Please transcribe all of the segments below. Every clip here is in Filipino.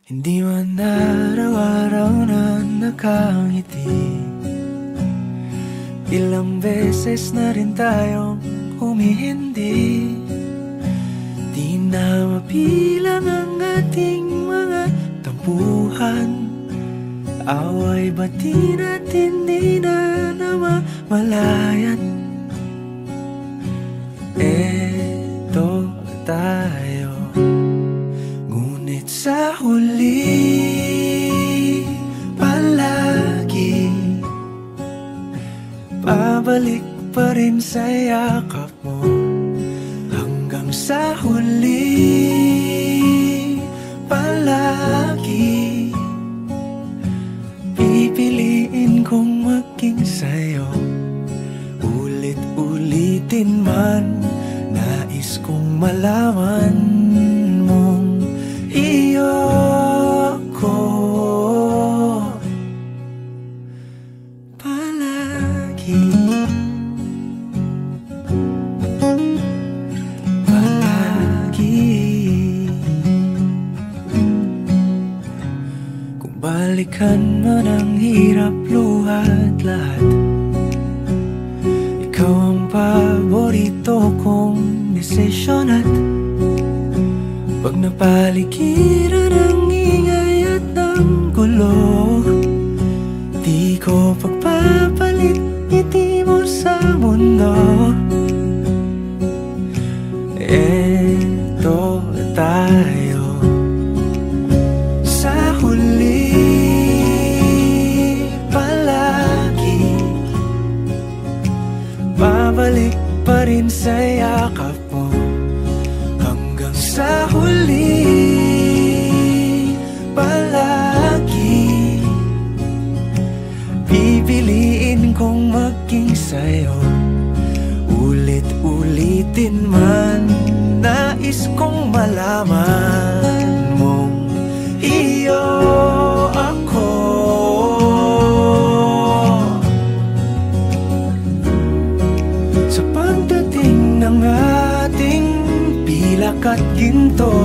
Hindi man araw-araw na nakangiti, ilang beses na rin tayong humihindi. Di na mapilang ang ating mga tampuhan, away bati natin di na namamalayan. Eto tayo, ngunit sa huli palagi babalik pa rin sa yakap mo. Hanggang sa huli palagi pipiliin kong maging sa'yo. Ulit-ulitin man, nais kong malaman mong iyo ko palagi. Kung balikan man ang hirap, luha at lahat, ikaw ang paborito kong desisyon. At pag napaligiran ang ingay at ng gulo, di ko pagpapalit ngiti mo sa mundo. Eto tayo, sa huli palagi babalik pa rin sa yakap mo. Hanggang sa huli palagi pipiliin kong maging sa'yo. Ulit-ulitin man, nais kong malaman mong iyo ako. Sa pagdating ng ating pilak at ginto,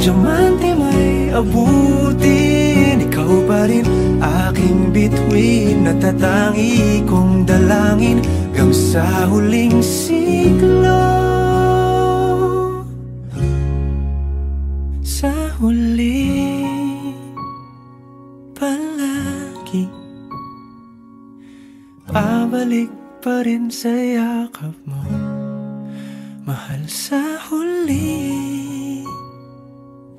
diamante may abutin, ikaw pa rin aking bituin, natatangi kong dalangin hanggang sa huling siglo. Sa huli palagi babalik pa rin sa yakap mo, mahal. Sa huli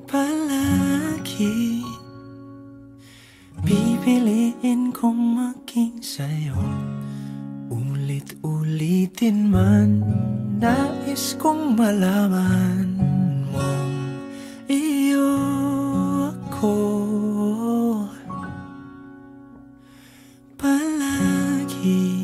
palagi pipiliin kong maging sa'yo. Ulit-ulitin man, nais kong malaman mong iyo ako palagi.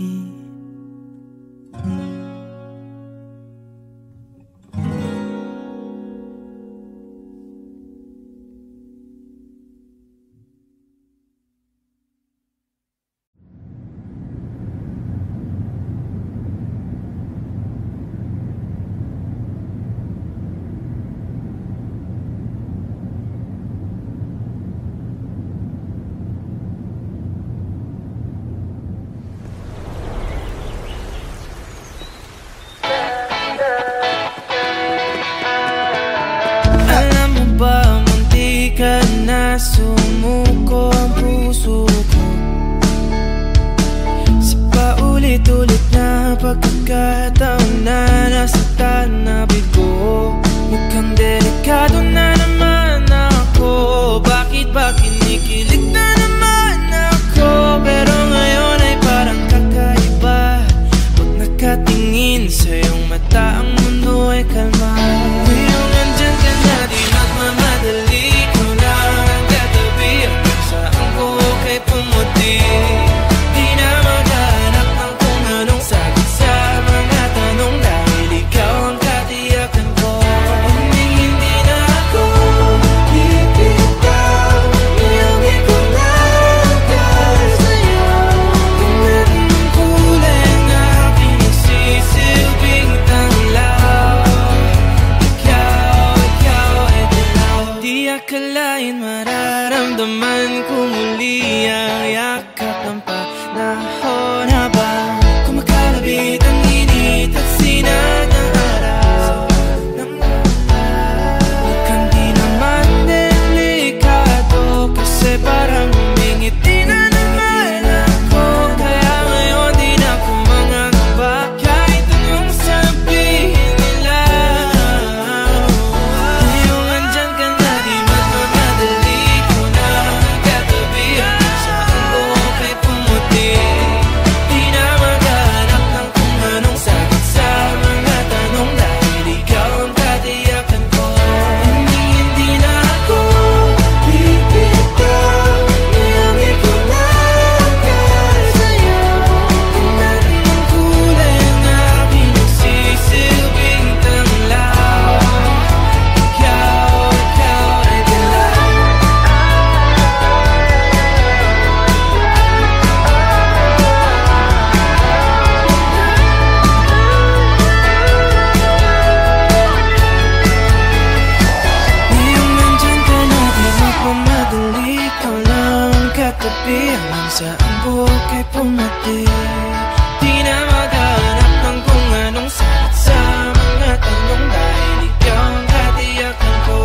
akalain mararamdaman ko muli ang yakap ng panahon habang kumakalabit ang init at sinag ng araw ng huwag kang di naman delikado kasi parang humingiti na naman ako kaya ngayon di na ako mangangamba kahit anong sabihin nila. Ngayong andyan ka na di magmamadali ko na katabi saan ko kay pumuti. Di na maghanap ng kung anong sagot sa mga tanong dahil ikaw ang katiyakan ko. Hindi na ako bibitaw ngayong ikaw na ang sa'yo. Tingnan ng kulay ang aking nagsisilbing tanglaw. Ikaw ay dilaw. Ngayong nandyan ka na di magmamadali ikaw lang ang katabi hanggang saan buhok ay pumati. Di na maghanap ng kung anong sagot sa mga tanong dahil ikaw ang katiyakan ko.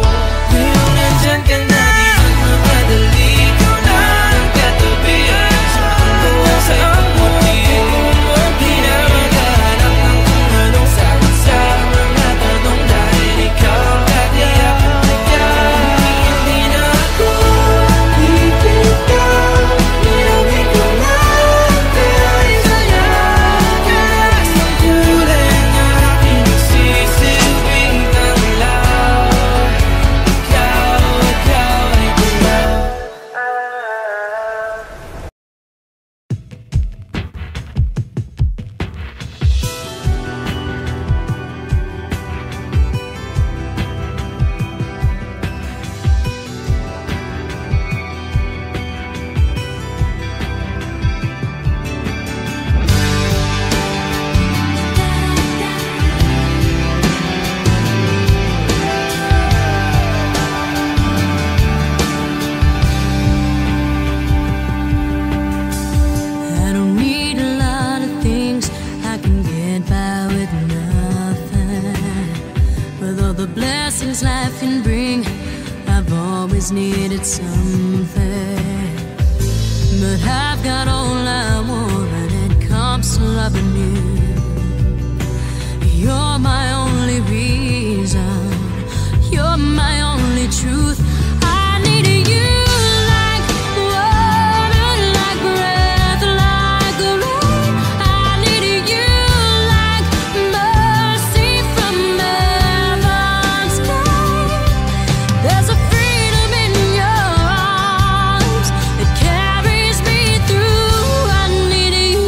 Ngayong nandyan ka na di magmamadali ikaw lang ang katabi hanggang saan buhok ay pumati. Di na maghanap ng kung anong sagot sa mga tanong dahil ikaw ang katiyakan ko. Hindi na ako bibitaw ngayong ikaw na ang sa'yo. Kalas ng kulay ang aking nagsisilbing tanglaw. Ikaw ay dilaw. I don't need a lot of things, I can get by with nothing. With all the blessings life can bring, I've always needed something. But I've got all I want when it comes to loving you. You're my only reason, you're my only truth. I need you like water, like breath, like rain. I need you like mercy from heaven's sky. There's a freedom in your arms that carries me through. I need you.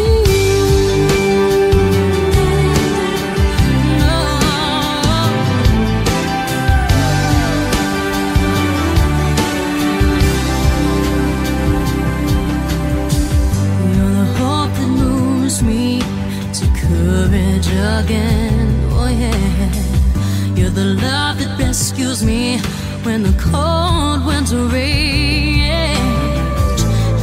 You're the hope that moves me to courage again. Oh yeah. You're the love that rescues me when the cold winter rage.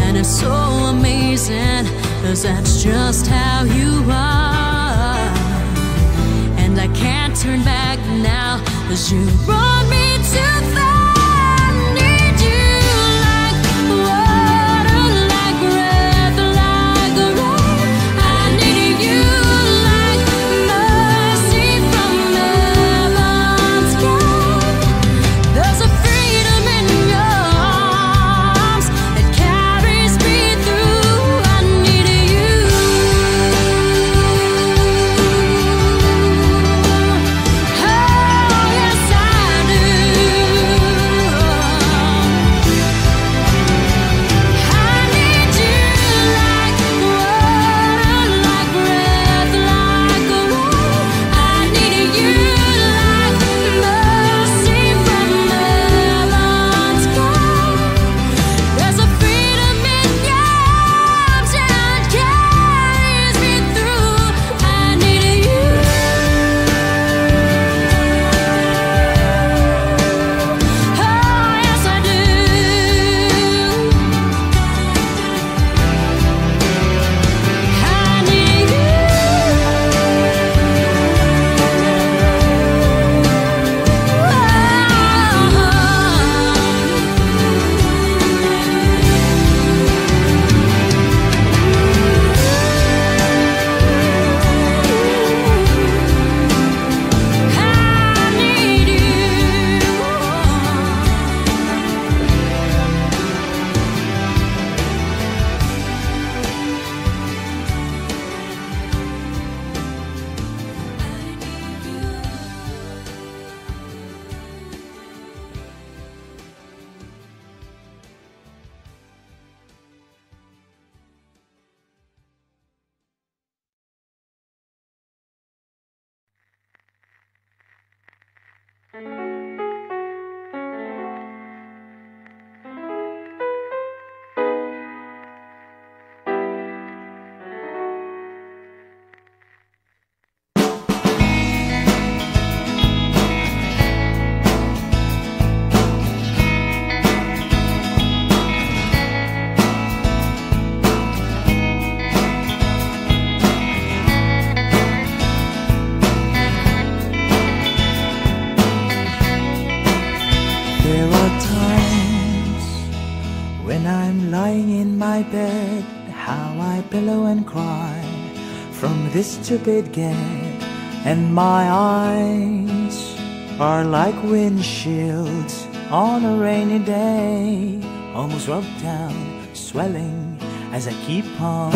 And it's so amazing, 'cause that's just how you are. And I can't turn back now, 'cause you brought me too far. I need you like water, like breath, like rain. I need you like mercy from heaven's sky. There's a freedom in your arms that carries me through. I need you. Oh, yes I do. are times when I'm lying in my bed, how I pillow and cry from this stupid game, and my eyes are like windshields on a rainy day, almost rubbed down, swelling as I keep on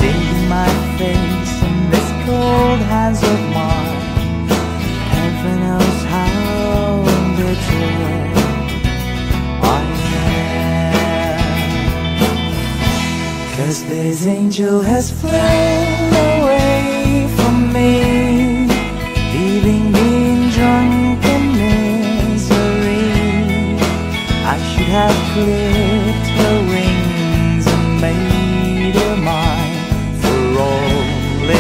digging my face in this cold hands of mine. Heaven knows how bitter I am, 'cause this angel has flown away from me, leaving me in drunken misery. I should have clipped her wings and made her mine for all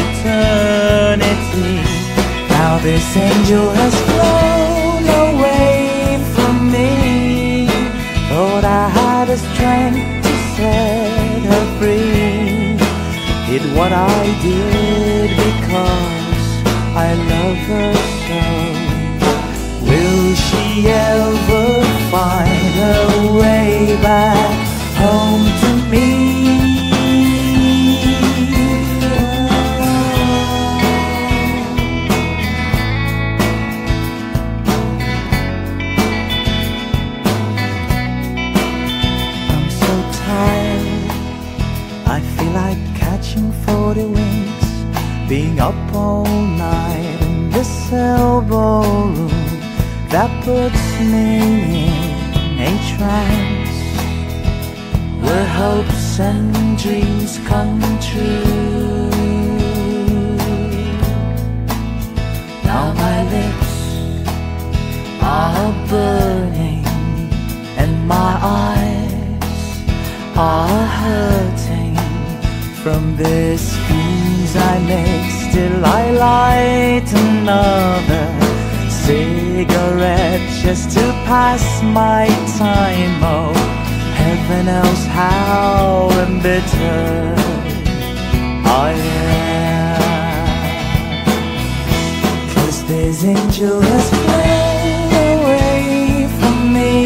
eternity. Now this angel has flown away from me. Thought I had the strength to set her free. Did what I did because I love her so. Will she ever find her way back home to me? I'm so tired, I feel like catching 40 wings, being up all night in this elbow room that puts me in a trance, where hopes and dreams come true. Now my lips are burning and my eyes are hurting from this fumes I make. Still I light another cigarette just to pass my time. Oh, heaven knows how embittered I am, 'cause this angel has flown away from me,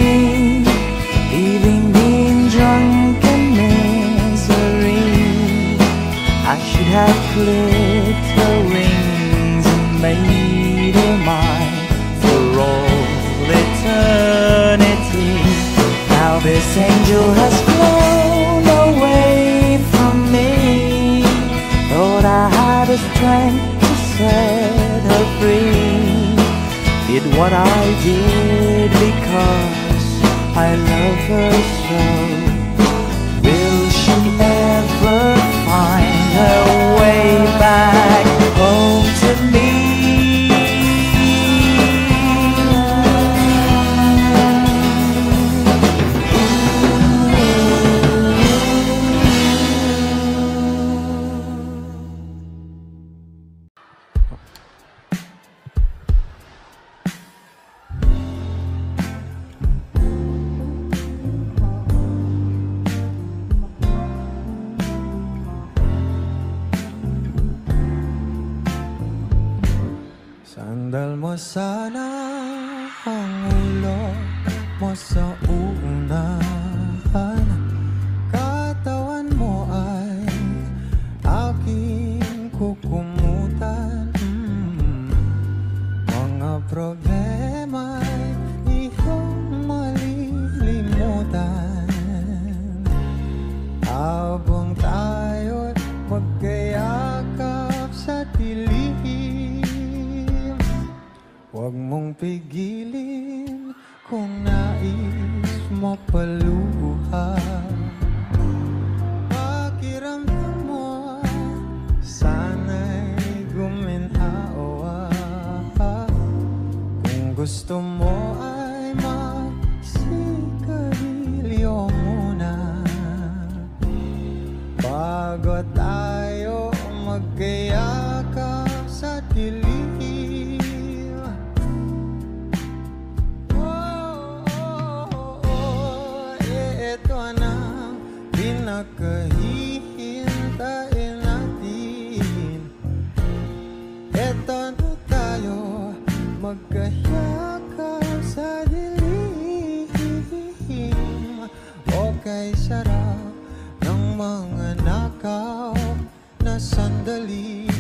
leaving me in drunken misery. I should have clipped her wings and made her mine for all eternity. Now this angel has flown away from me. Thought I had the strength to set her free. Did what I did because I love her so. Will she ever find her way back home to me? Sandal mo sana ang ulo mo sa unahan, katawan mo ay aking kukumutan. Mga problema'y iyong malilimutan habang tayo'y magkayakap sa dilim. Huwag mong pigilin kung nais mo paluha. Pakiramdam mo sana'y guminhawa. Kung gusto mo ay magsigarilyo muna bago tayo magkayakap sa dilim. Pinakahihintayin natin. Eto na tayo magkayakap sa dilim. kay sarap ng mga nakaw na sandali.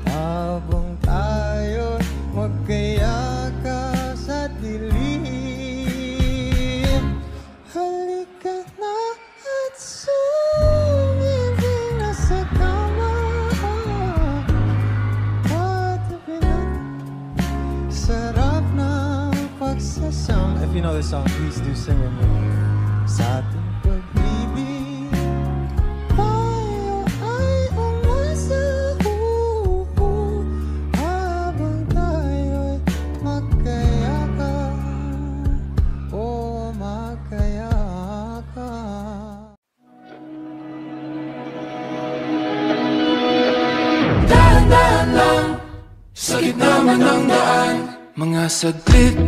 Habang tayo'y magkayaka sa dilim, halika na at sumibig na sa kama. Patabi na, sarap ng pagsasama. If you know this song, please do sing with me. Sa ating pag-ibig, tayo ay umasa, habang tayo'y magkayaka, o magkayaka. Dahan-dahan lang, sa gitna man ng daan, mga saglit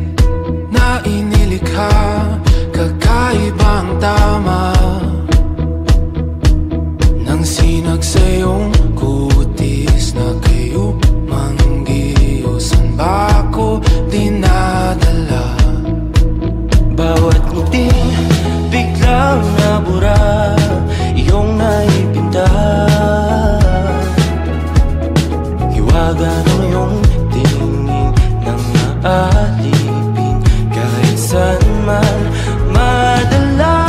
na inilikha, kakaibang tama nang sinag sa iyong kutis na kayo manggiusan ba ako dinadala? Bawat ngiti biglang nabura, iyong naipinta. Hiwaga ng iyong tingin nang naalipin, kahit saan man madala.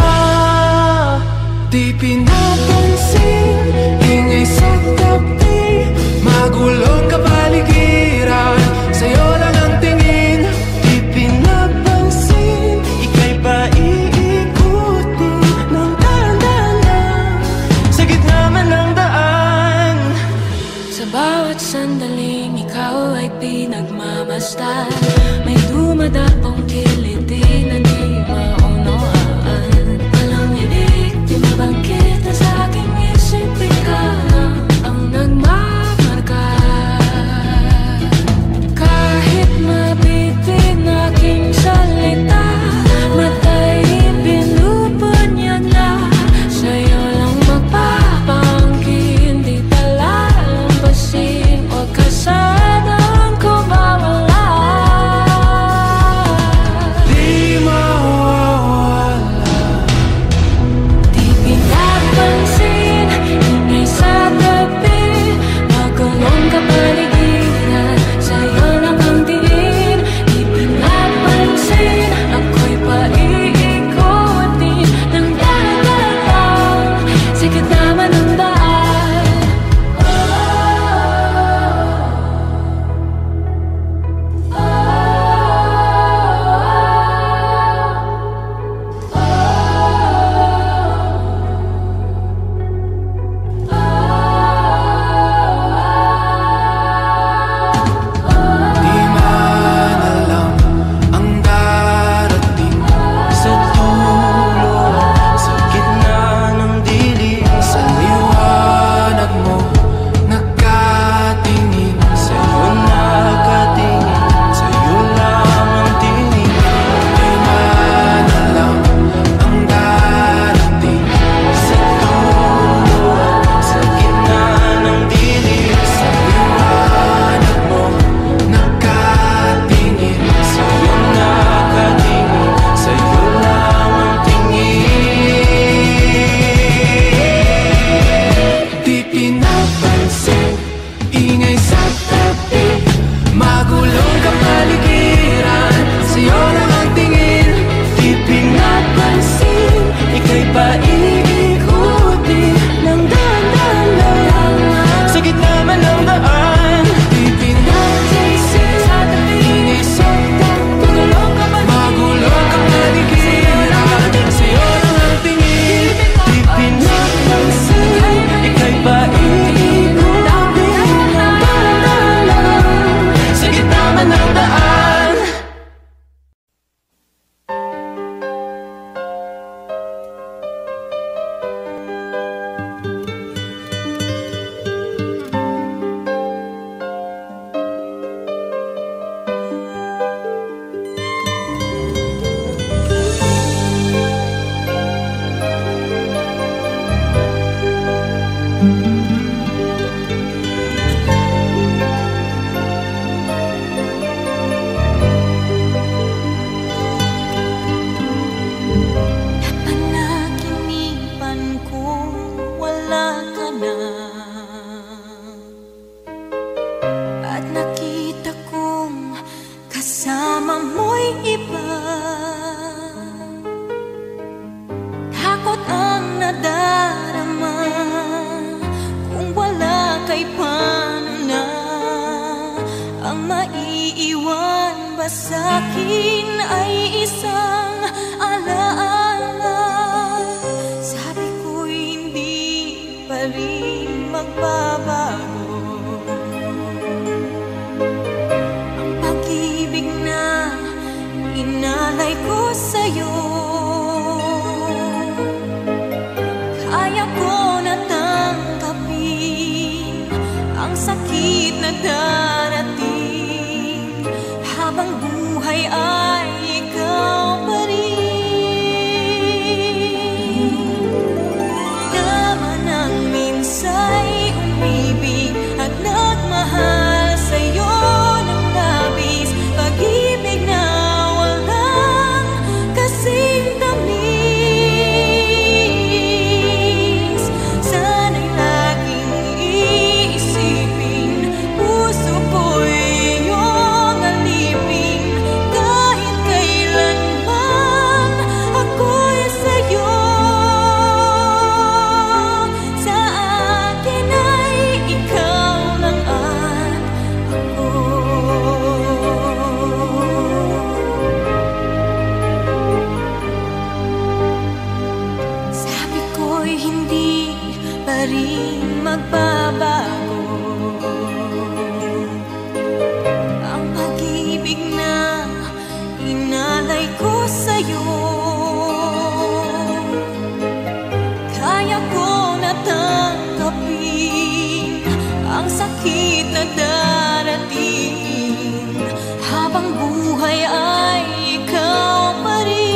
Di pinapansin, ingay sa tabi, magulong kapaligiran, sa'yo lang ang tingin. Di pinapansin, ika'y paiikutin ba sa'kin ay isang alaala? Sabi ko hindi pa rin magbabago. Ang pag-ibig na inalay ko sa'yo, kaya ko na tanggapin ang sakit na darating habang buhay ay ikaw pa rin. Naman ang minsa'y umibig at nagmahal sa'yo ng labis, pag-ibig na walang kasing tamis. Sana'y laging iisipin, puso ko'y iyong alipin, kahit kailanman ako'y sa'yo. Sa akin ay ikaw lang at ako. Sabi ko'y hindi pa rin magbabago. Ang pag-ibig na inalay ko sa'yo, kaya ko na tanggapin ang sakit na darating habang buhay ay ikaw pa rin.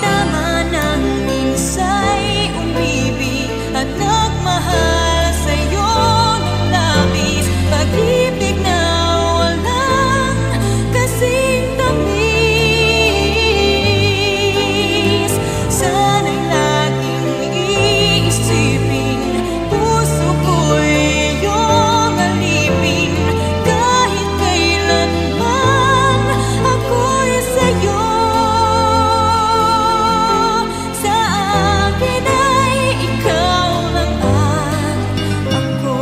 Tama nang minsa'y umibig at nagmahal sa'yo ng labis, pag-ibig na walang kasing tamis. Sana'y laging iisipin, puso ko'y iyong alipin, kahit kailanman ako'y sa'yo. Sa akin ay ikaw lang at ako.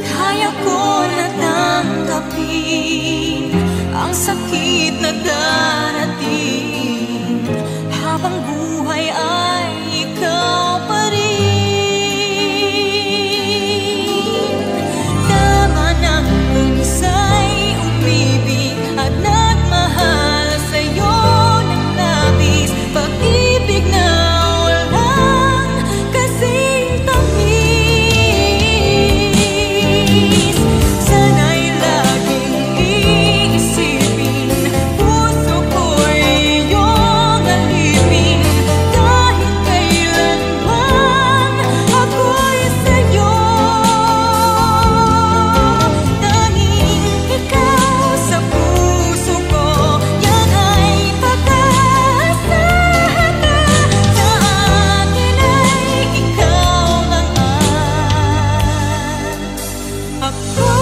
Kaya ko na tanggapin ang sakit na darating habang buhay ay ikaw pa rin. Tama nang minsa'y umibig at nagmahal sa'yo ng labis, pag-ibig na walang kasing tamis. Sana'y laging iisipin, puso ko'y iyong alipin, kahit kailanman ako'y sa'yo. Tanging ikaw sa puso ko, yan ay pag-aasahan na. Sa akin ay ikaw lang at ako.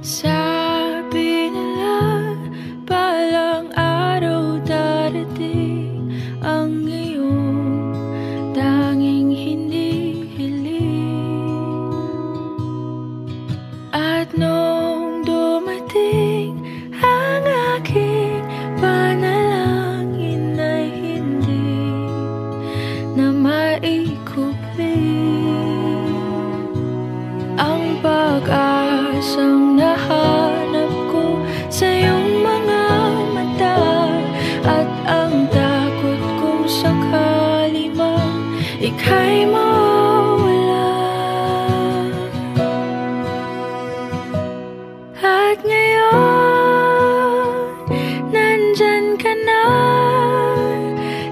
Sabi nila palang araw darating ang iyong tanging hinihiling, at nung dumating ang aking panalangin ay hindi na maikupli. Ang pag-asang nahanap ko sa iyong mga mata, at ang takot kong sakali man ika'y mawala. At ngayon, nandyan ka na,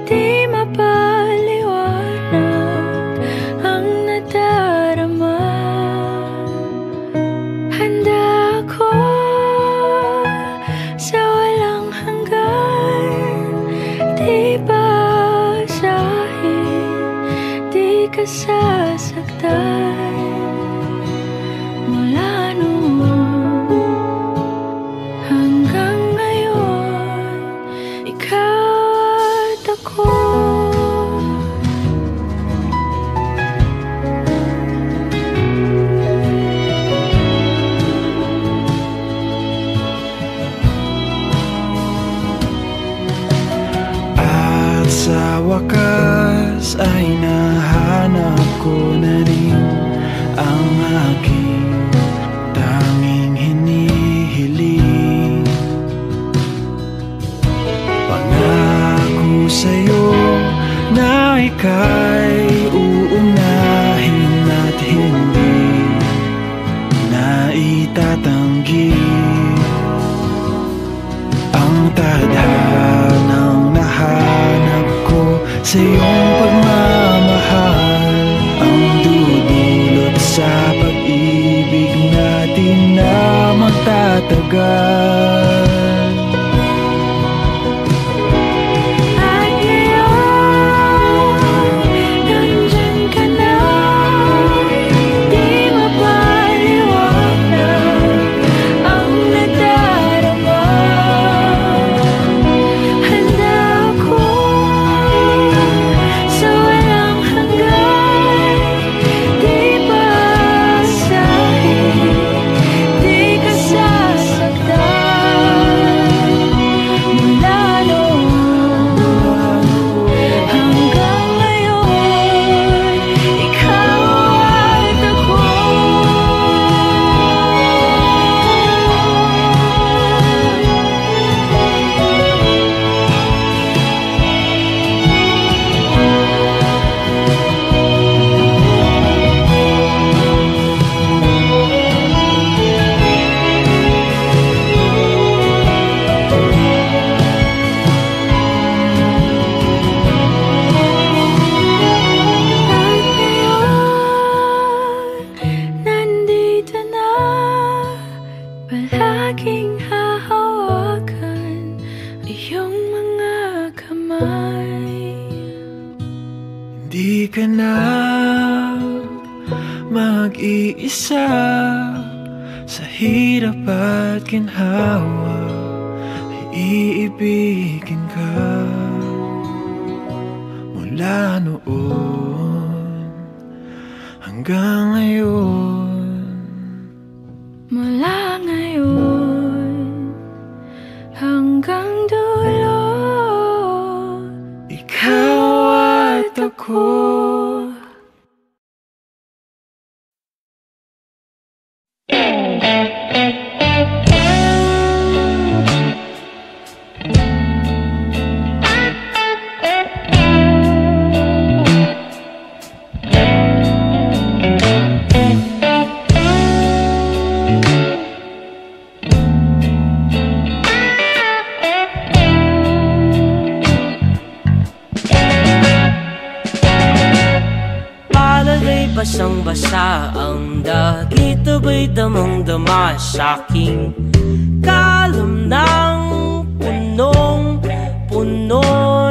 di mapaliwanag ang nadarama. Handa ako sa walang hanggan, di basahin, di ka sasaktan. Mula noon hanggang ngayon, ikaw at ako. At sa wakas ay nahanap ko na rin ang aking tanging hinihiling. Pangako sa'yo na ika'y uunahin at hindi na itatanggi ang tadhanang nahanap ko sa iyong pagmamahal, ang dudulot sa pag-ibig natin na magtatagal. At ngayon, nandyan ka na, di mapaliwanag ang nadarama. Handa ako sa walang hanggan, di basahin, di ka sasaktan. Mula noon hanggang ngayon, ikaw at ako. At ngayon, nandito na, palaging hahawakan iyong mga kamay. Hindi ka na mag-iisa sa hirap at ginhawa, ay iibigin ka. Mula noon hanggang ngayon, Mula ngayon hanggang dulo, ikaw at ako. Palalay basang-basa ang dagit, abay damang-dama sa'king kalam ng punong-puno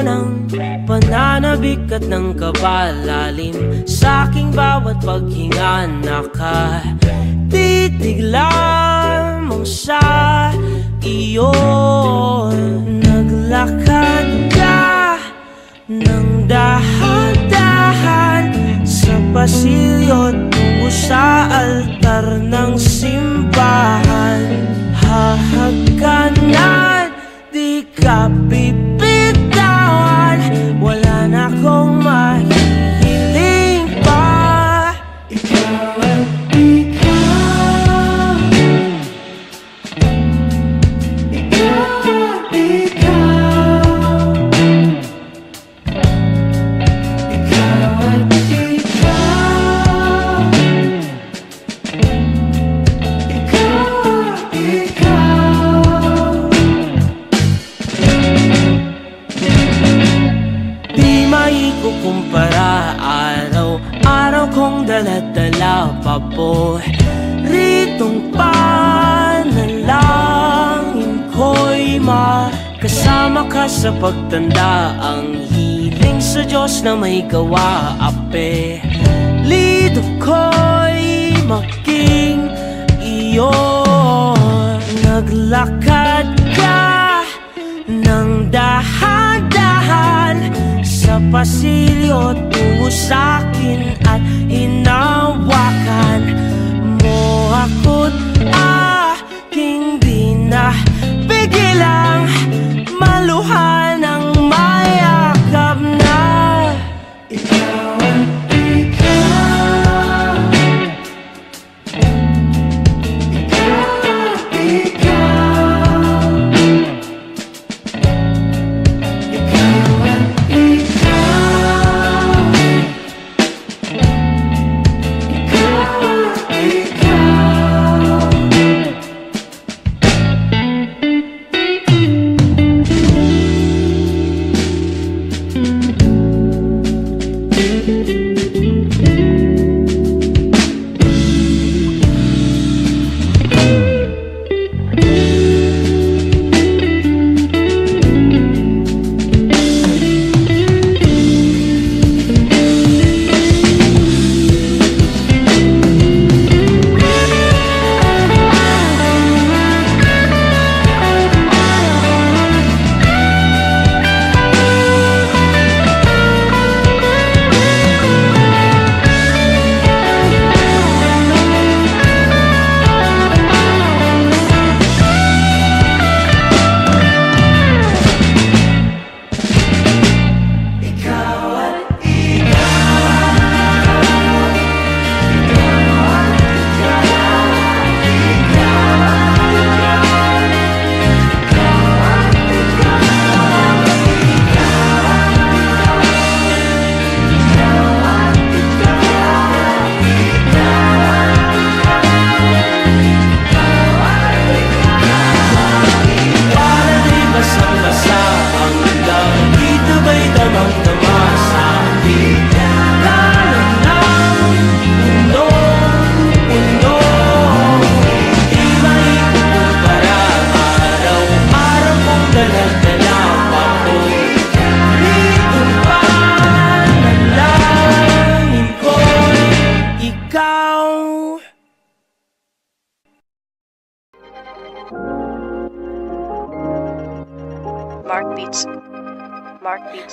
ng pananabik at ng kabalalim. Sa'king bawat paghinga nakatitig lamang sa iyo. Naglakad ka ng dahan-dahan sa pasilyo tungo sa altar ng simbahan. Hahagkanan, di ka bibitawan, wala na akong mahihiling pa. Ikaw at ikaw, ikaw at ikaw, ikaw at ikaw, ikaw paboritong panalangin ko'y makasama ka sa pagtanda. Ang hiling sa Diyos na may gawa, apelyido ko'y maging iyo. Naglakad ka ng dahan-dahan sa pasilyo tungo sa'kin at hinawakan mo ako't aking binapigilang maluhan ng mayakap na ikaw ang ikaw.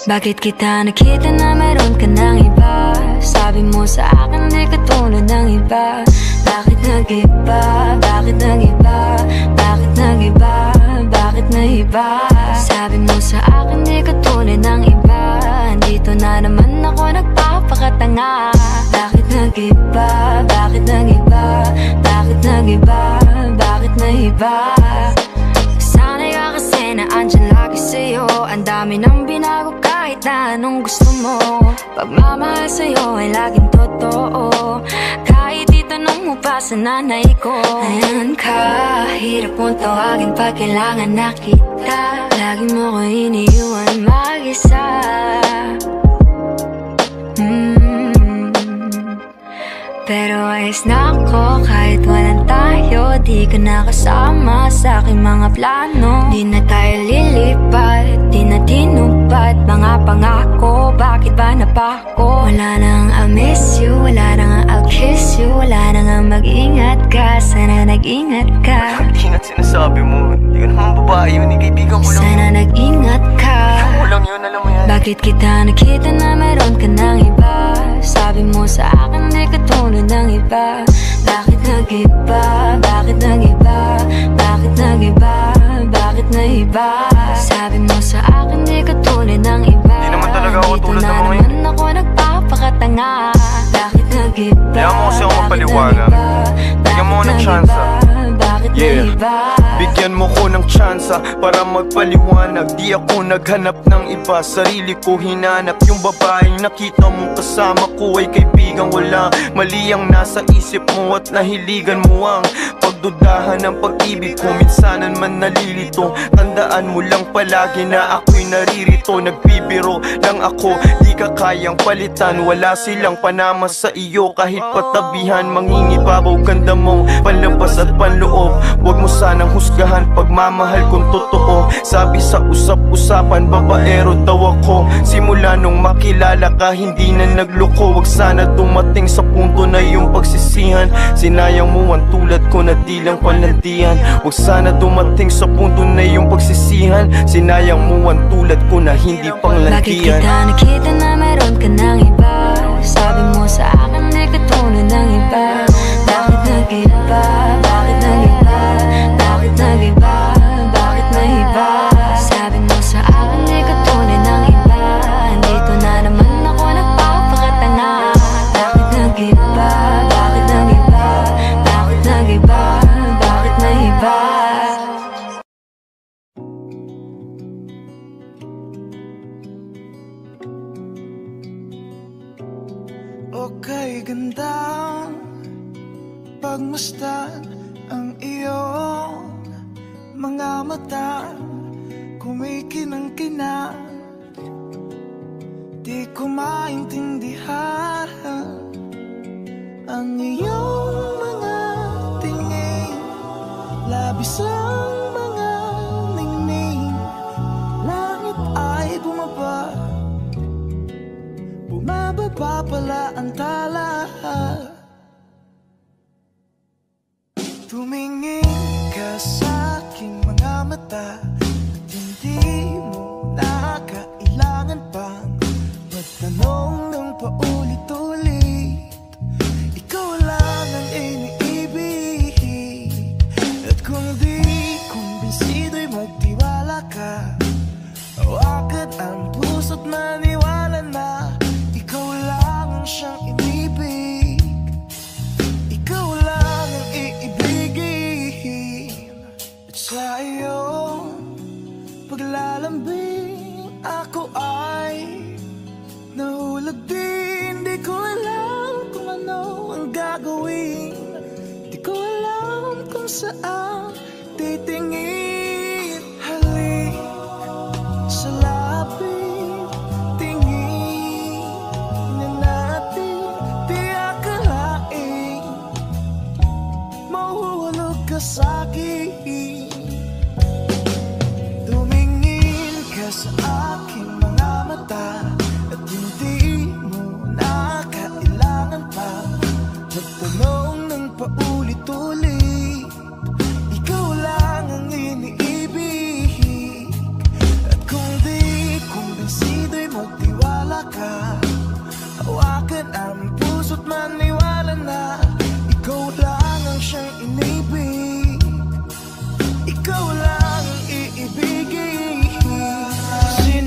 Bakit kita nakita na meron ka ng iba? Sabi mo sa akin di ka tulad ng iba. Bakit nag-iba? Bakit nag-iba? Bakit nag-iba? Bakit nag-iba? Sabi mo sa akin di ka tulad ng iba. Dito na naman ako nagpapakatanga. Bakit nag-iba? Bakit nag-iba? Bakit nag-iba? Bakit nag-iba? Sana'y ka kasi na andyan lagi sa'yo. Ang dami nang binago kahit na anong gusto mo. Pagmamahal sa'yo ay laging totoo. Kahit itanong mo pa sa nanay ko. Ayan ka, hirap mong tawagin pag kailangan na kita. Lagi mo ko iniiwan mag-isa. Pero ayos na ako kahit walang tayo. Di ka nakasama sa aking mga plano. Di na tayo lilipat, di na tinupad mga pangako. Bakit ba napako? Wala nang I'll miss you, wala nang I'll kiss you. Wala nang mag-ingat ka, sana nag-ingat ka. Ingat sinasabi mo, di ka naman babae yun, kaibigan ko lang. Sana nag-ingat ka. Ikaw lang yun, alam mo yan. Bakit kita nakita na meron ka ng iba? Sabi mo sa akin di ka tulad ng iba. Bakit nag-iba? Bakit nag-iba? Bakit nag-iba? Bakit nag-iba? Sabi mo sa akin di ka tulad ng iba. Di naman talaga ako tulad ng mga yun. Dito na naman ako nagpapakatanga. Bakit nag-iba? Kaya mo kasi ako magpaliwanag. Bigyan mo ng chance. Bakit Yeah. nag-iba? Bigyan bigyan mo ko ng tsansa para magpaliwanag. Di ako naghanap ng iba, sarili ko hinanap. Yung babaeng nakita mong kasama ko ay kaibigan. Wala mali ang nasa isip mo at nahiligan mo ang pagdudahan ng pag-ibig ko. Minsanan man nalilito, tandaan mo lang palagi na ako'y naririto. Nagbibiro lang ako, di ka kayang palitan. Wala silang panama sa iyo kahit patabihan. Mangingibabaw ganda mong panlabas at panloob. Huwag mo sanang husgahan pagmamahal kung totoo. Sabi sa usap-usapan, babaero daw ako. Simula nung makilala ka, hindi na nagloko. Huwag sana dumating sa punto na yung pagsisihan. Sinayang mo ang tulad ko na di lang palandian. Huwag sana dumating sa punto na yung pagsisihan. Sinayang mo ang tulad ko na hindi panglandian. Bakit kita nakita na meron ka ng iba? Sabi mo sa akin ay katulad ng iba. Bakit nag-iba? Bakit nag-iba? Bakit nag-iba? Bakit nag-iba? Sabi mo sa akin ay katulad ng iba. Dito na naman ako nagpapakatanga. Bakit nag-iba? Bakit nag-iba? Bakit nag-iba? Bakit nag-iba? Okay, ganda pagmasdan ang iyong mga mata, kumikinang-kinang. Di ko maintindihan ang iyong mga tingin, labis ang mga ningning. Langit ay bumaba, bumababa pala ang tala. Tumingin ka sa aking mga mata at hindi mo na kailangan pang magtanong ng paulit-ulit. Ikaw lang ang iniibig, at kung di kumbinsido'y magtiwala ka. Hawakan ang puso't maniwala na ikaw lang ang siyang inibig. Ikaw lang ang iibigin. At sa iyong paglalambing ako ay nahulog din. Di ko alam kung ano ang gagawin. Di ko alam kung saan titingin. Halik sa lapit, tingin na natin. Di akalain mahuhulog ka sa'kin. Tumingin ka sa aking mga mata at hindi mo na kailangan pa magtanong ng paulit-ulit. Ikaw lang ang iniibig, at kung di kumbinsido'y magtiwala ka. Hawakan ang puso't maniwala na ikaw lang ang siyang inibig. Ikaw lang ang iibigin. Kasi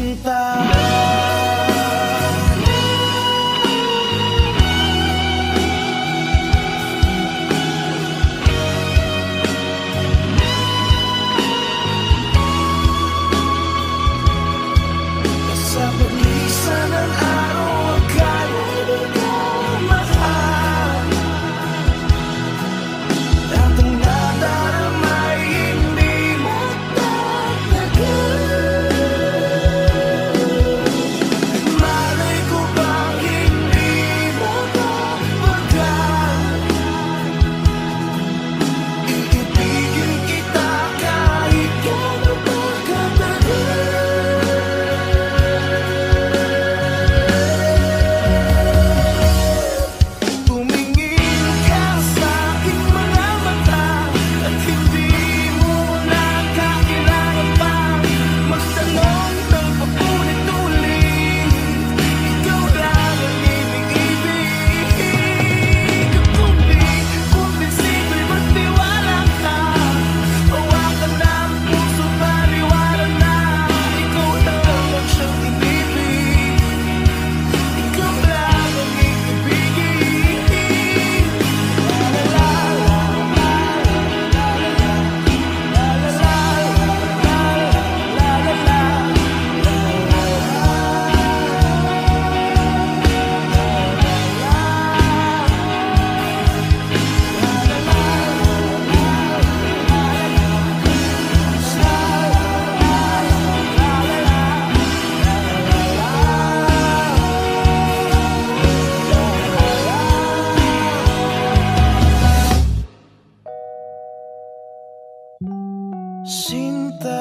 Sinta.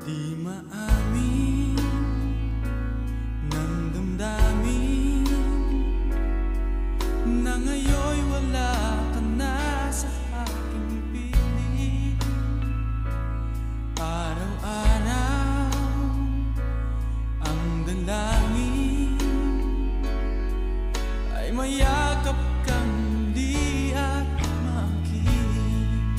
Di maamin ng damdamin na ngayon'y wala ka na sa aking piling. Araw-araw ang dalangin ay mayakap kang muli at makinig.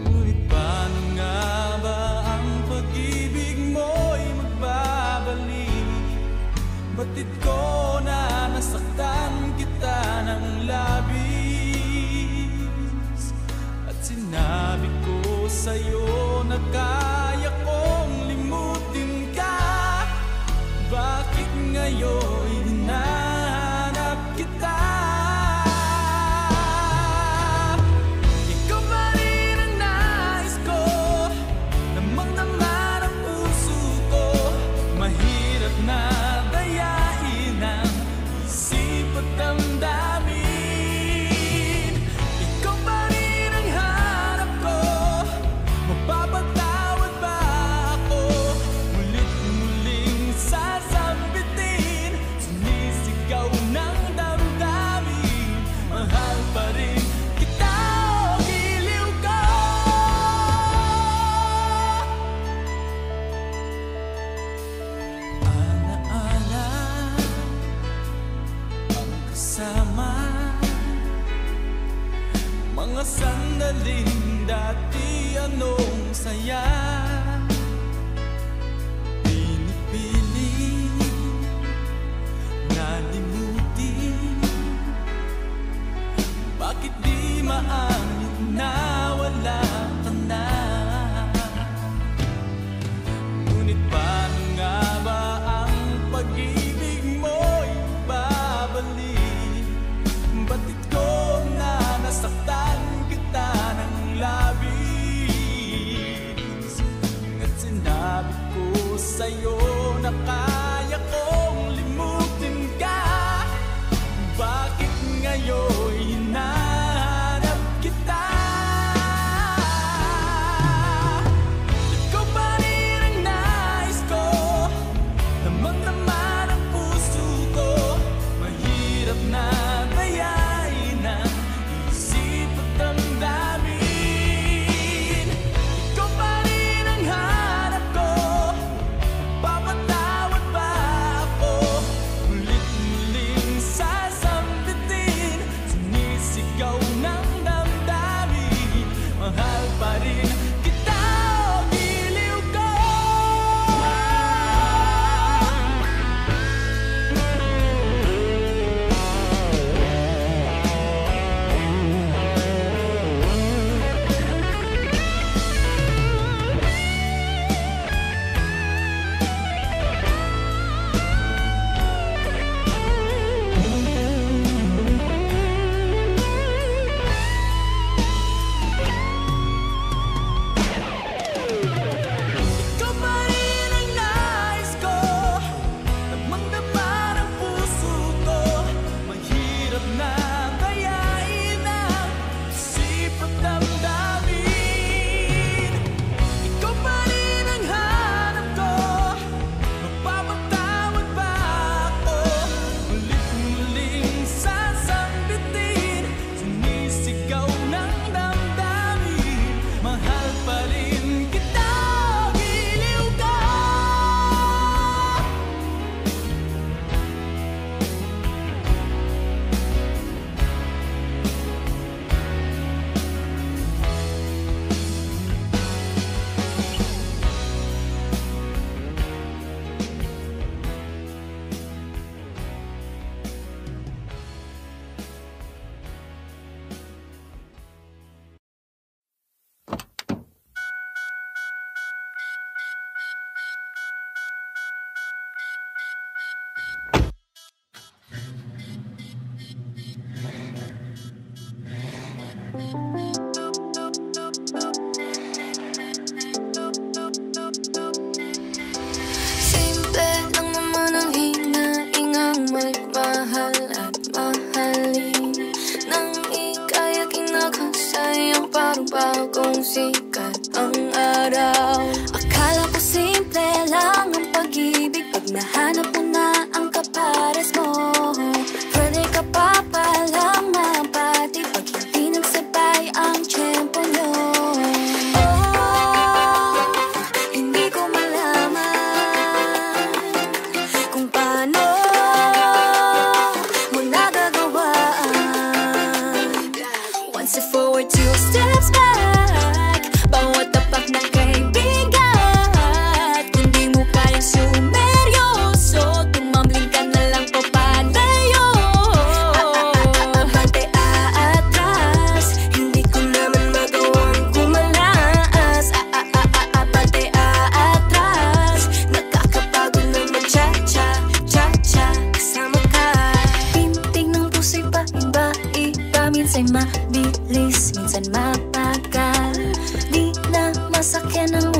Ngunit paano nga ba ang pag-ibig mo'y magbabalik? Batid ko na nasaktan kita ng labis, at sinabi ko sa'yo na kaya kong limutin ka. Bakit ngayon hinahanap kita? Ikaw pa rin ang nais ko, namang naman ang puso ko. Mahirap na dayain ang isip at damdamin. Ikaw pa rin ang hanap ko, mapapatawad ba ako? Mulit-muling sasambitin, sumisigaw ng damdamin. Mahal pa rin kita o giliw ko. Alaala ang kasama, mga sandaling dati anong saya. Pinipili na limutin, bakit di maamin na wala ka na? Ngunit paano nga ba ang pag-ibig mo'y babalik? Batid ko na nasaktan kita ng labis, at sinabi ko sa'yo na kaya kong limutin ka. Bakit ngayon hinahanap kita? Ikaw pa rin ang nais ko, namang naman ang puso ko. Mahirap na dayain ang isip at damdamin. Ikaw pa rin ang hanap ko, mapapatawad ba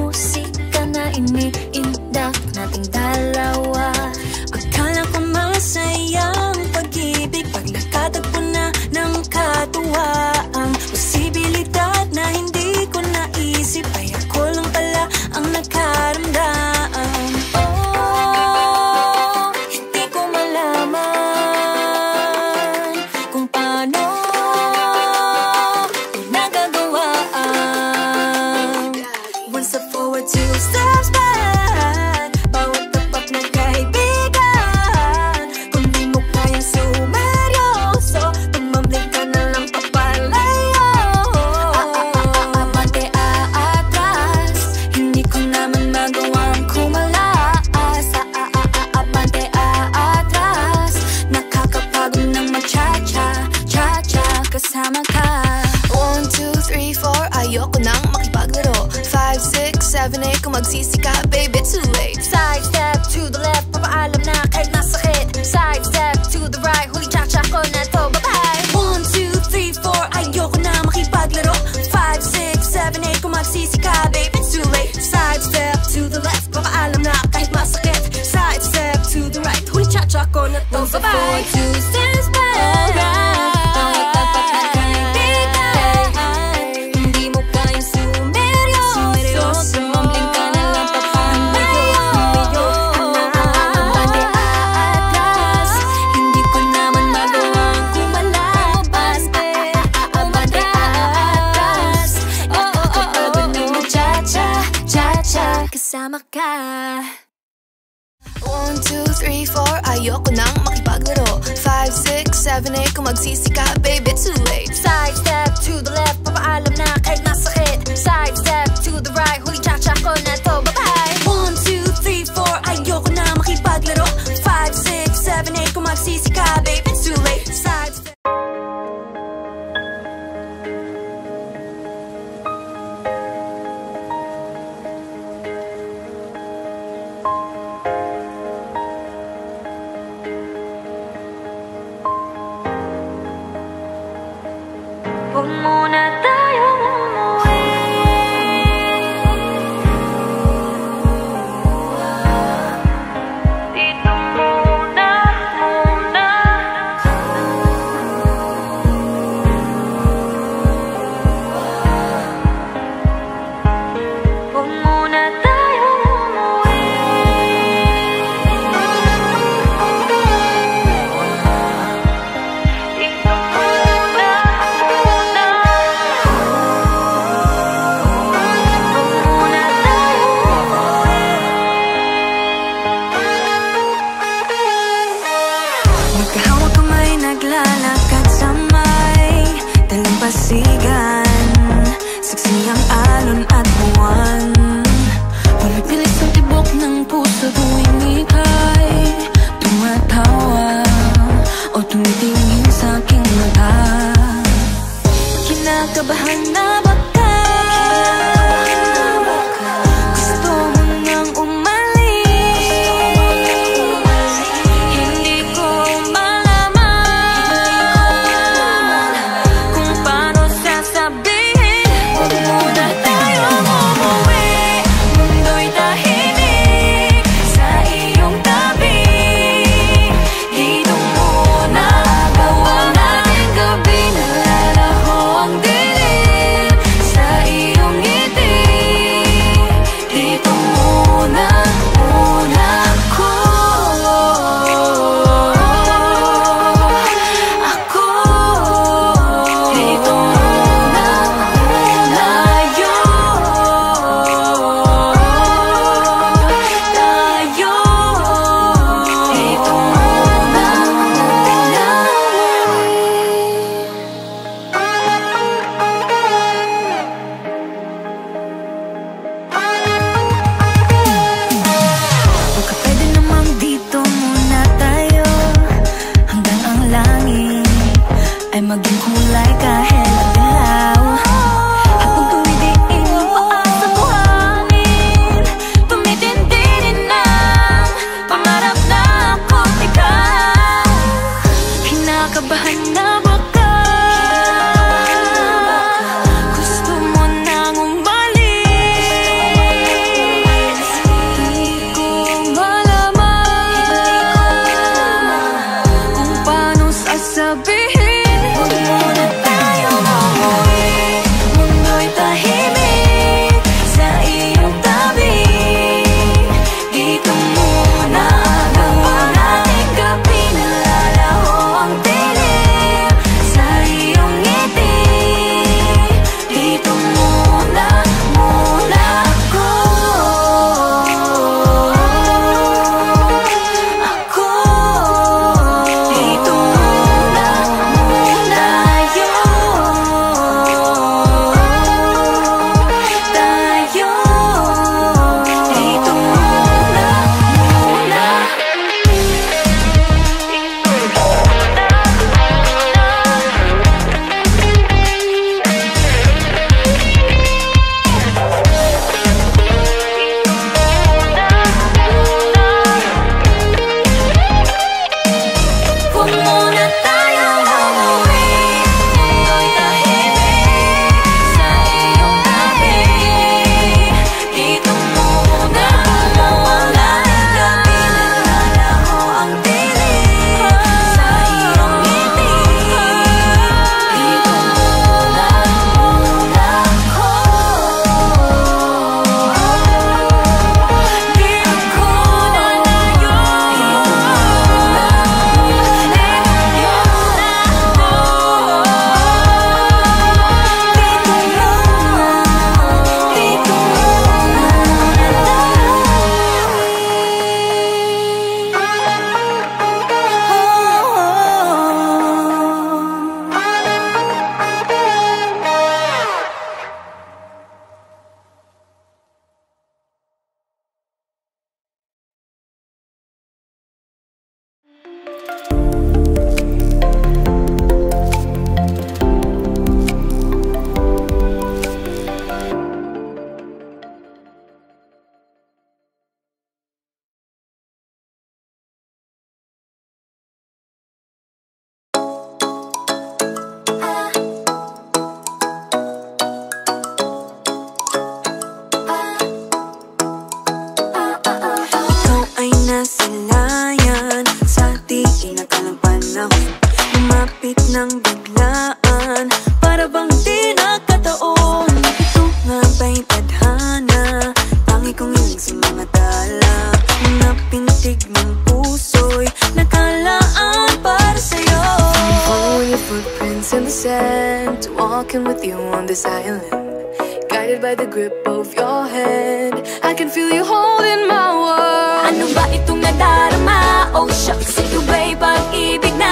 musika na iniindak nating dalawa. Akala ko masayang pag-ibig pag nakatagpo na ng katuwaan. Posibilidad na hindi ko naisip ay ako lang pala ang nagkaramdam. Oh, hindi ko malaman kung paano ko nagagawa. One step forward, two steps back. Bawat tapat ng kaibigan, kung di mo kayang sumeryoso, tumambling ka na lang papalayo. Abante aatras, hindi ko naman magawang kumalaas. Abante aatras, nakakapagod ng macha-cha, cha-cha kasama ka. 1, 2, 3, 4, ayoko nang makipaglaro. 5, 6, 7, 8, kung magsisi ka, baby, too late. Side step to the left, papaalam na kahit masakit. Side step to the right, huli cha-cha ko na to, bye-bye. 1, 2, 3, 4, ayoko na makipaglaro. 5, 6, 7, 8, kung magsisi ka, baby, it's too late. Side step to the left, papaalam na kahit masakit. Side step to the right, huli cha-cha ko na to, bye-bye. 2 steps back. Kasama ka. 1, 2, 3, 4, ayoko nang makipaglaro. 5, 6, 7, 8, kung magsisi ka, baby, too late. Side step to the left, papaalam na kahit masakit. Side step to the right, huli cha-cha ko na to, bye-bye. 1, 2, 3, 4, ayoko na makipaglaro. 5, 6, 7, 8, kung magsisi ka, baby, it's too late. Side step. Huwag muna tayong umuwi. Dito muna. Huwag muna tayong umuwi. Dito muna. Magkahawak kamay, naglalakad sa may dalampasigan. Saksi ang alon at buwan. Pumipilis ang tibok ng puso tuwing ika'y tumatawa o tumitingin sa aking mata. Kinakabahan na ba ka? Gusto mo nang umalis? Hindi ko malaman kung paano sasabihin. Huwag muna tayong umuwi. Mundo'y tahimik sa iyong tabi. Dito muna gawa natin gabi. Nalalaho ang dilim sa iyong ngiti. Dito muna ako. Dito muna tayo. Dito muna baka pwede namang dito muna tayo hanggang ang langit ay maging kulay kahit dilaw. Habang tumidiin ang paa sa buhangin, tumitindi din ang pangarap na ako't ikaw. Kinakabahan na ba ka? Gusto mo nang umalis? kong iling sa mga tala. Mga pintig ng puso'y nakalaan para sa'yo. Following your footprints in the sand, walking with you on this island, guided by the grip of your hand. I can feel you holding my world. Ano ba itong nadarama? Oh shucks, ito ba'y pag-ibig na?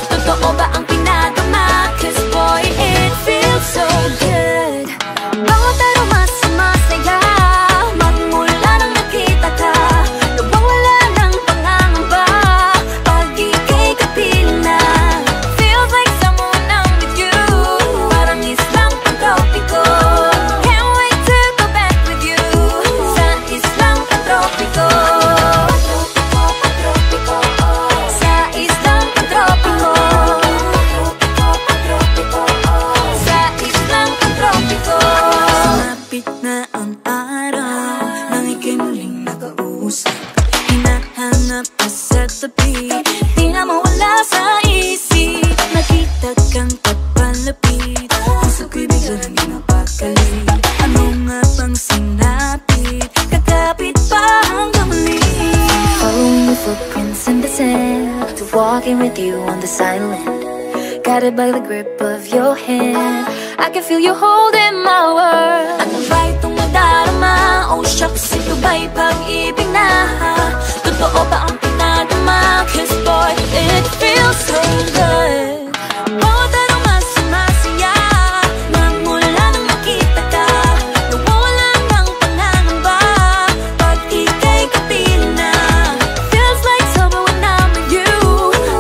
Totoo ba ang pinadama? Cause boy, it feels so good. Bawat aroma sumasaya, magmula nang nakita ka. Nawawala ng pangangamba pag ika'y kapiling na. Feels like someone I'm with you, parang islang pantropiko. Can't wait to go back with you sa islang pantropiko. Sa islang pantropiko. Sa islang pantropiko. Sumapit na ang araw nang ika'y muling nakausap. Hinahanap ka sa tabi, di na mawala sa isip. Nakita kang papalapit, puso ko'y bigla naging napakali. Ano nga bang sinapit, kakapit pa hanggang muli. Following your footprints in the sand, to walking with you on this island, guided by the grip of your hand. I can feel you holding my world. Ano ba itong nadarama? Oh shucks, ito ba'y pag-ibig na? Totoo ba ang pinadama? Cause boy, it feels so good. Bawat aroma sumasaya, magmula nang makita ka. Nawawala ng pangangamba pag ika'y kapiling na. Feels like summer when I'm with you,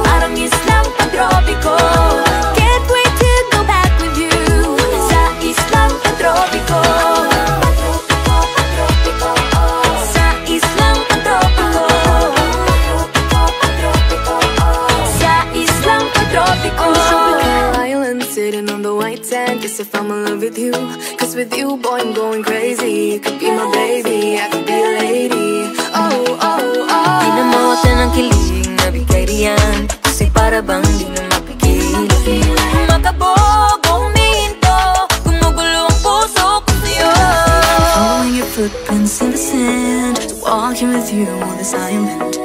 parang islang pantropiko. Can't wait to go back with you sa islang pantropiko. Sa islang pantropiko. Sa islang pantropiko. On tropical island, sitting on the white sand. Guess if I'm in love with you, cause with you, boy, I'm going crazy. You could be my baby, I could be a lady. Oh, oh, oh. Di na mawala ng kilig na bigay riyan, kasi para bang di na mapigilan. Makabog o huminto, gumugulo ang puso ko sa'yo. Following your footprints in the sand, walking with you on this island,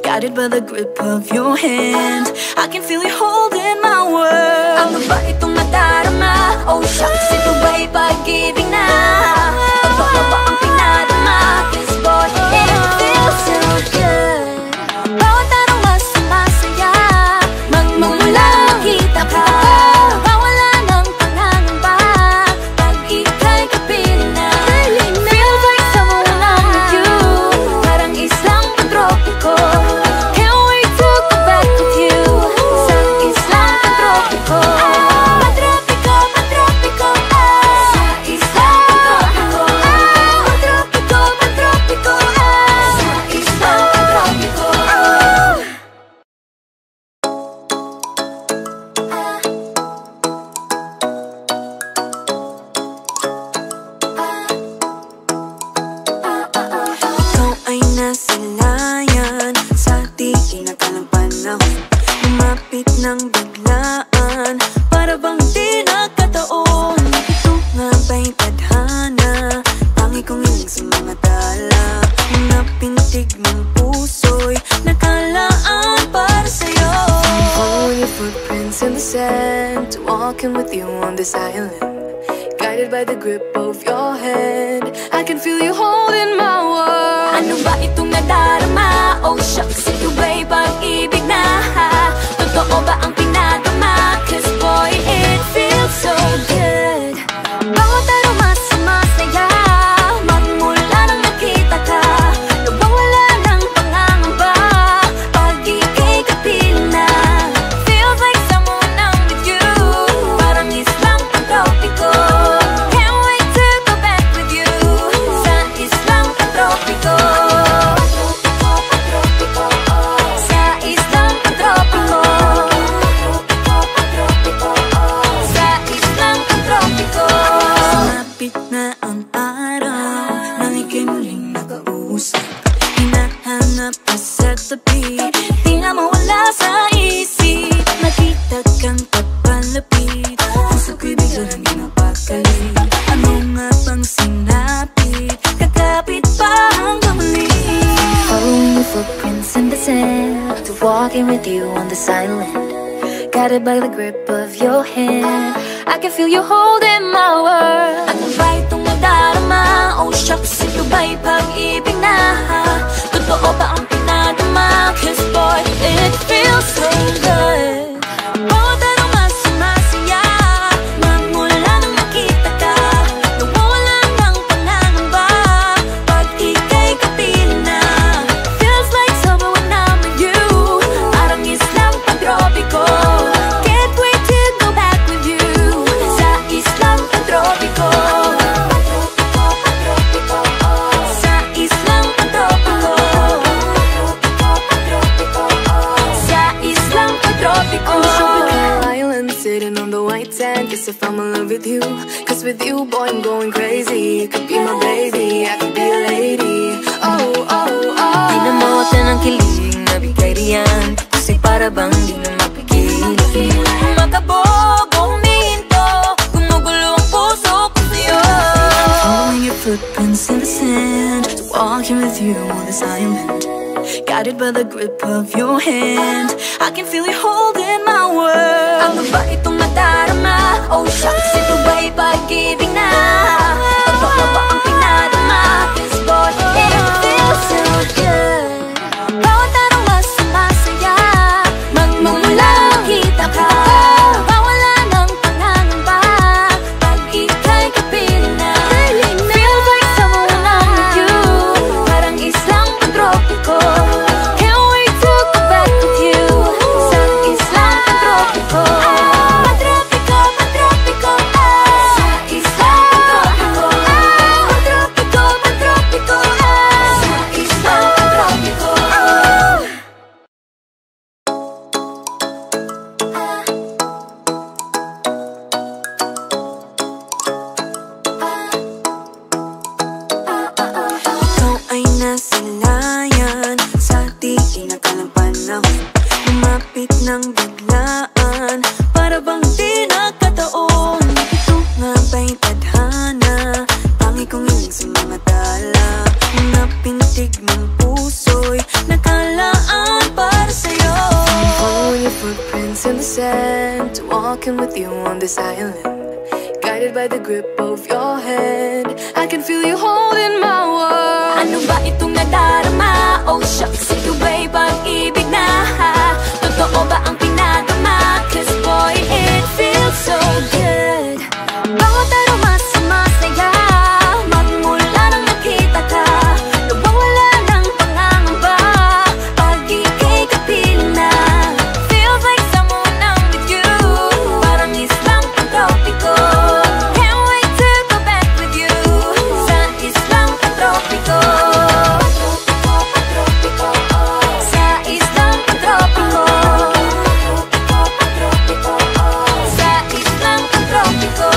guided by the grip of your hand. I can feel you holding my world. Ano ba itong nadarama? Oh shucks, ito ba'y pag-ibig na? Totoo ba ang pinadama? Cause boy, it feels so good. Bawat aroma sumasaya, magmula nang makita ka. Nawawala ng pangangamba pag ika'y kapiling na. Feels like summer when I'm with you, parang islang pantropiko. Can't wait to go back with you sa islang pantropiko. Pantropiko, pantropiko, sa islang pantropiko. Pantropiko, pantropiko, sa islang pantropiko. Ikaw ay nasilayan sa di inakalang panahon. Lumapit ng biglaan, para bang di nakataon. Ito nga ba'y tadhana? Tangi kong iling sa mga tala. Mga pintig ng puso'y nakalaan para sa'yo. Following your footprints in the sand, walking with you on this island, guided by the grip of your hand. I can feel you holding my world. Ano ba itong nadarama? Oh shucks, ito ba'y pag-ibig na? Totoo ba ang pinadama? Cause boy, it feels so good. Bawat aroma sumasaya, magmula nang nakita ka. Nawawala ng pangangamba pag ika'y kapiling na. Feels like someone I'm with you, parang islang pantropiko. Can't wait to go back with you sa islang pantropiko. Sa islang pantropiko. Sa islang pantropiko. Sumapit na ang araw nang ika'y muling nakausap. Hinahanap ka sa tabi, di na mawala sa isip. Nakita kang papalapit, puso ko'y bigla naging napakali. Ano nga bang sinapit, kakapit sand, to walking with you on this island, guided by the grip of your hand. I can feel you holding my world. Ano ba itong nadarama? Oh shucks, ito ba'y pag-ibig na? Totoo ba ang pinadama? 'Cause boy, it feels so good. Bawat araw mas sumasaya, magmula nang nakita ka. Nawawala ng pangangamba pag ika'y kapiling na. Feels like summer when I'm with you, parang islang pantropiko. Can't wait to go back with you sa islang pantropiko. Sa islang pantropiko. Sa islang pantropiko. On the tropical island, sitting on the white sand. Guess if I'm in love with you, 'cause with you, boy, I'm going crazy. You could be my baby, I could be a lady. Oh, oh, oh. Pinamutan ng kilig na bigay riyan, kasi para bang di na mapigil. Makabog, huminto, gumugulo ang puso ko sa'yo. Following your footprints in the sand, walking with you on this island, guided by the grip of your hand. I can feel you holding my world. Ano ba itong nadarama? Oh shucks, ito ba'y pag-ibig na? Totoo ba ang pinadama? 'Cause boy, it feels so good. Bawat araw mas sumasaya, magmumula makita ka. Mawala ng pangangamba pag ika'y kapiling na. Feels like summer when I'm with you, parang islang pantropiko. Can't wait to go back with you sa islang pantropiko. Pantropiko, pantropiko, sa islang pantropiko. Pantropiko, pantropiko, sa islang pantropiko. Ikaw ay nasilayan sa di inakalang panahon, lumapit ng biglaan, para bang di nakataon. Ito nga ba'y tadhana, tangi kong hiling sa mga tala, mga pintig ng puso'y nakalaan para sa'yo. Following your footprints in the sand, walking with you on this island, guided by the grip of your hand. I can feel you holding my world. Ano ba itong nadarama? Oh shucks, ito ba'y pag-ibig na? Totoo ba ang pinadama? 'Cause boy, it feels so good. Bawat araw mas sumasaya, magmula nang nakita ka. Nawawala ng pangangamba pag ika'y kapiling na. Feels like summer when I'm with you, parang islang pantropiko. Can't wait to go back with you sa islang pantropiko. Sa islang pantropiko. Sa islang pantropiko.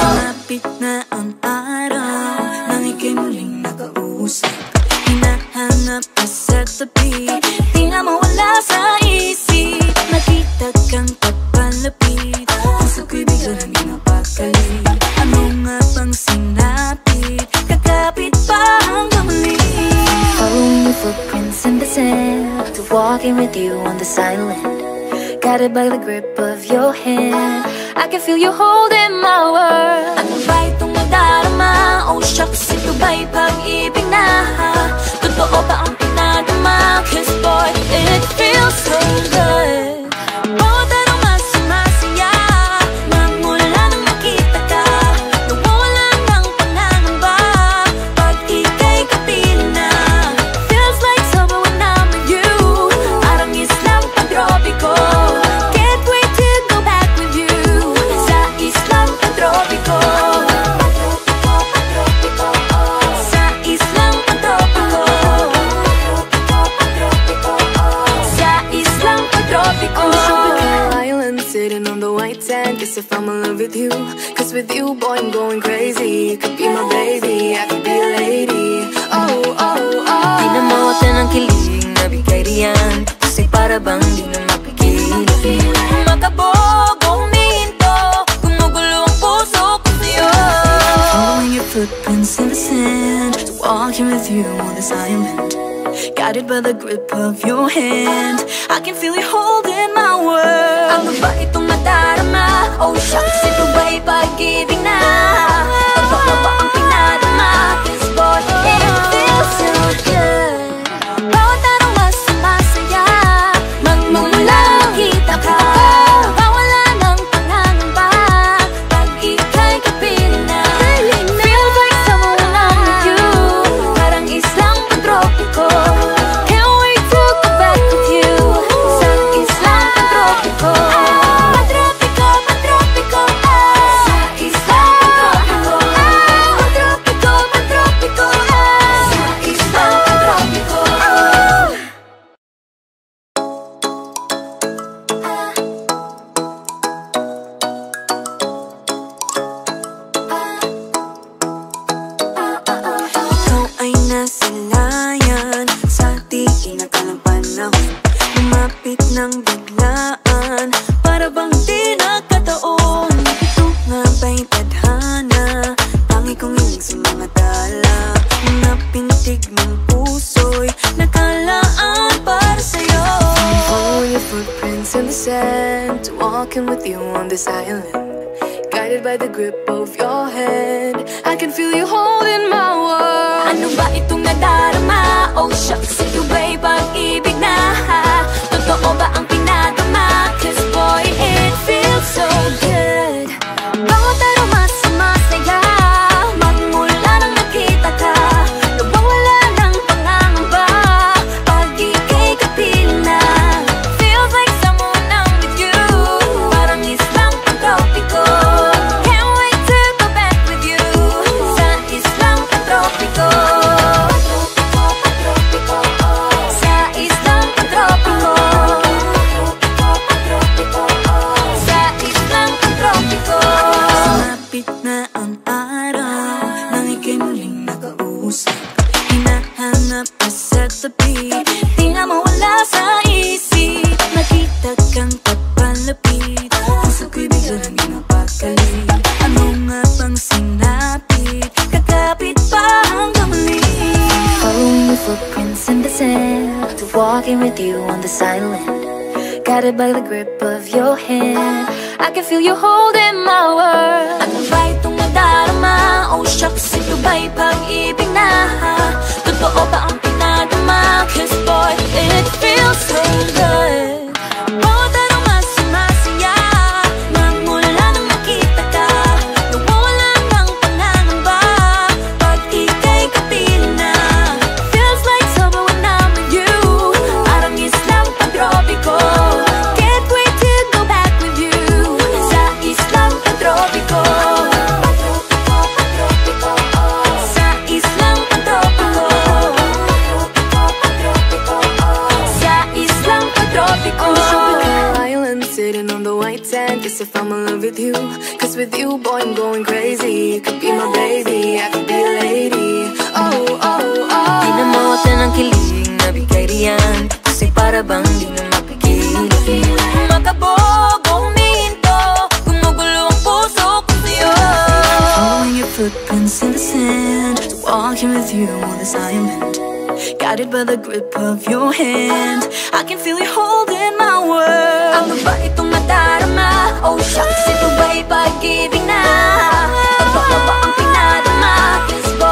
Sumapit na ang araw, nang ika'y muling nakausap. Hinahanap ka sa tabi, di na mawala sa isip. Nakita kang papalapit, puso ko'y bigla nang napakali. Ano nga bang sinapit, kakapit pa hanggang muli. Following your footprints in the sand, to walking with you on this island, guided by the grip of your hand. I can feel you holding my world. Ano ba itong nadarama? Oh shucks, ito ba'y pag-ibig na? Totoo ba ang pinadama? 'Cause boy, it feels so good. Bawat araw mas sumasaya, magmula nang nakita ka. Nawawala ng pangangamba pag ika'y kapiling na. Feels like summer when I'm with you, parang islang pantropiko. Can't wait to go back with you sa islang pantropiko. Sa islang pantropiko. Sa islang pantropiko. On the tropical island, sitting on the white sand. Guess if I'm in love with you, 'cause with you, boy, I'm going crazy. You could be my baby, I could be a lady. Oh, oh, oh. Pinamutan ng kilig na bigay riyan, kasi para bang di na mapigil. Makabog, huminto, gumugulo ang puso ko sa'yo. Following your footprints in the sand, walking with you on this island, guided by the grip of your hand. I can feel you holding my world. Ano ba itong madarama? Oh shucks, ito ba'y pag-ibig na? Totoo ba ang pinadama? 'Cause boy, it feels so good. Bawat araw mas masaya, magmumula makita ka. Mawala ng pangangamba pag ika'y kapiling na. Feels like someone I'm with you, parang islang pantropiko. Can't wait to go back with you sa islang pantropiko. Pantropiko, pantropiko, sa islang pantropiko. Pantropiko, pantropiko, sa islang pantropiko. Ikaw ay nasilayan sa di inakalang panahon. Lumapit ng biglaan, para bang di nakataon. Ito nga ba'y tadhana? Tangi kong iling sa mga dala. Mga pintig ng puso'y nakalaan para sa'yo. Following your footprints in the sand, walking with you on this island, guided by the grip of your hand. I can feel you holding my world. Ano ba itong nadarama? Oh shucks, ito ba'y pag-ibig na? Totoo ba ang pinadama? 'Cause boy, it feels so good. Bawat araw mas masaya, magmula nang nakita ka. Nawawala ng pangangamba pag ika'y kapiling na. Feels like someone I'm with you, parang islang pantropiko. Can't wait to go back with you sa islang pantropiko. Sa islang pantropiko. Sa islang pantropiko. Sumapit na ang araw nang ika'y muling nakausap. Hinahanap ka sa tabi, di na mawala sa isip. Nakita kang papalapit, puso ko'y bigla naging mapakali. Ano nga bang sinapit? Kakapit pa hanggang muli. Following your footprints in the sand, walking with you on this island, guided by the grip of your hand. I can feel you holding my world. Ano ba itong nadarama? Oh shucks, ito ba'y pag-ibig na? Totoo ba ang pinadama? 'Cause boy, it feels so good. Bawat araw mas masaya, magmula nang nakita ka. Nawawala ng pangangamba pag ika'y kapiling na. Feels like summer when I'm with you, parang islang pantropiko. Can't wait to go back with you sa islang pantropiko. Sa islang pantropiko. Sa islang pantropiko. On tropical island, sitting on the white sand. Guess if I'm in love with you, 'cause with you, boy, I'm going crazy. You could be my baby, I could be a lady. Oh, oh, oh. Di na mawala ng kilig na bigay riyan, kasi para bang di na mapigilan. Makabog o huminto, gumugulo ang puso ko sa'yo. Following your footprints in the sand, walking with you on this island, Guided by the grip of your hand, I can feel you holding my world. Ano ba itong nadarama? Oh shucks, ito ba'y pag-ibig na? Totoo ba ang pinadama? 'Cause boy,